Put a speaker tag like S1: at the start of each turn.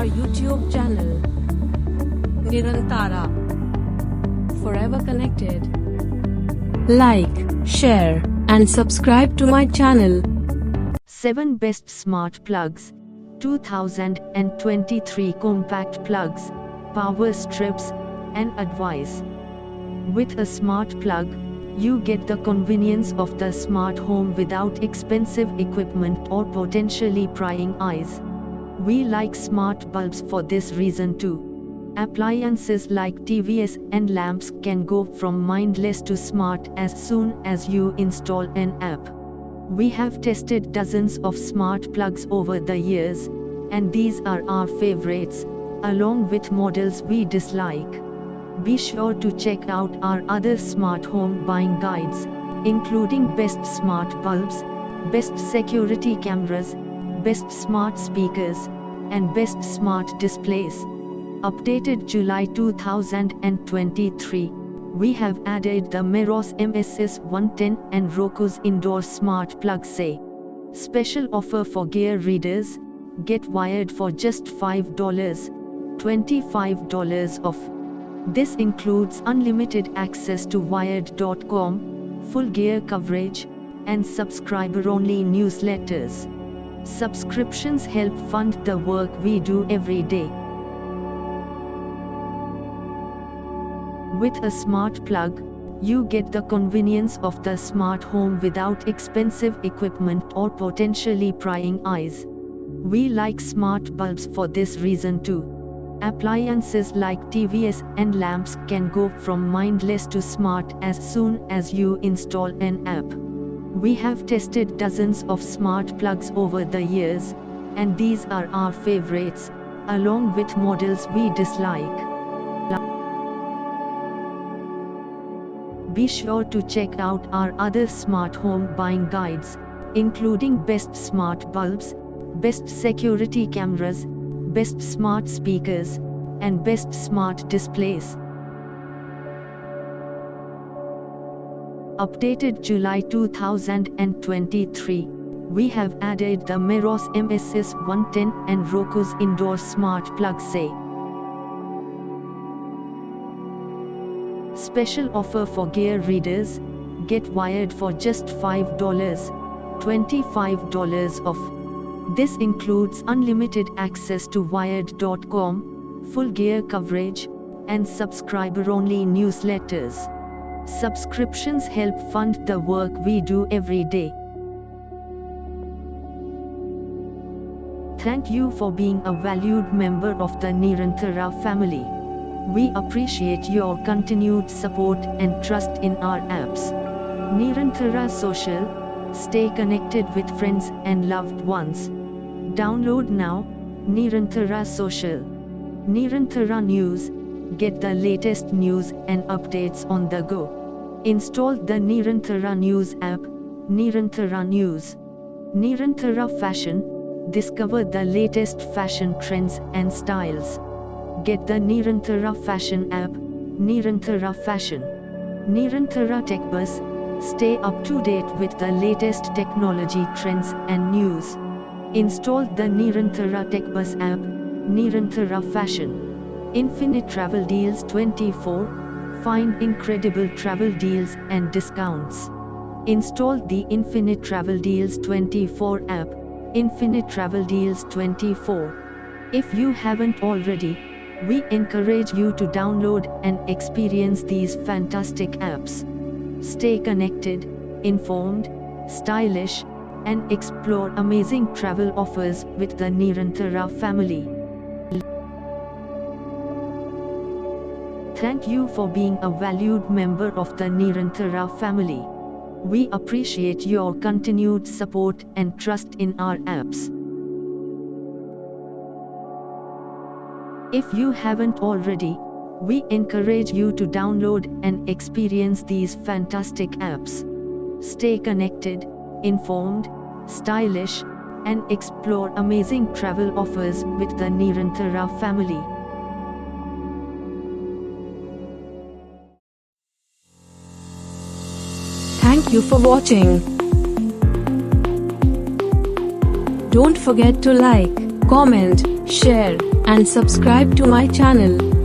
S1: our YouTube channel, Nirantara. Forever connected. Like, share, and subscribe to my channel.
S2: 7 Best Smart Plugs 2023 Compact Plugs, Power Strips, and Advice. With a smart plug, you get the convenience of the smart home without expensive equipment or potentially prying eyes. We like smart bulbs for this reason too. Appliances like TVs and lamps can go from mindless to smart as soon as you install an app. We have tested dozens of smart plugs over the years, and these are our favorites, along with models we dislike. Be sure to check out our other smart home buying guides, including best smart bulbs, best security cameras, best smart speakers, and best smart displays. Updated July 2023, we have added the Meross MSS 110 and Roku's indoor smart plug say. Special offer for gear readers, get wired for just $5, $25 off. This includes unlimited access to wired.com, full gear coverage, and subscriber-only newsletters. Subscriptions help fund the work we do every day. With a smart plug, you get the convenience of the smart home without expensive equipment or potentially prying eyes. We like smart bulbs for this reason too. Appliances like TVs and lamps can go from mindless to smart as soon as you install an app. We have tested dozens of smart plugs over the years, and these are our favorites, along with models we dislike. Be sure to check out our other smart home buying guides, including best smart bulbs, best security cameras, best smart speakers, and best smart displays. Updated July 2023, we have added the Meross MSS 110 and Roku's indoor smart plug say. Special offer for gear readers, get wired for just $5, $25 off. This includes unlimited access to wired.com, full gear coverage, and subscriber-only newsletters. Subscriptions help fund the work we do every day. Thank you for being a valued member of the Nirantara family. We appreciate your continued support and trust in our apps. Nirantara Social, stay connected with friends and loved ones. Download now, Nirantara Social. Nirantara News, get the latest news and updates on the go. Install the Nirantara News app, Nirantara News. Nirantara Fashion, discover the latest fashion trends and styles. Get the Nirantara Fashion app, Nirantara Fashion. Nirantara Tech Bus, stay up to date with the latest technology trends and news. Install the Nirantara Tech Bus app, Nirantara Fashion. Infinite Travel Deals 24, find incredible travel deals and discounts. Install the Infinite Travel Deals 24 app, Infinite Travel Deals 24. If you haven't already, we encourage you to download and experience these fantastic apps. Stay connected, informed, stylish, and explore amazing travel offers with the Nirantara family. Thank you for being a valued member of the Nirantara family. We appreciate your continued support and trust in our apps. If you haven't already, we encourage you to download and experience these fantastic apps. Stay connected, informed, stylish, and explore amazing travel offers with the Nirantara family.
S1: Thank you for watching. Don't forget to like, comment, share, and subscribe to my channel.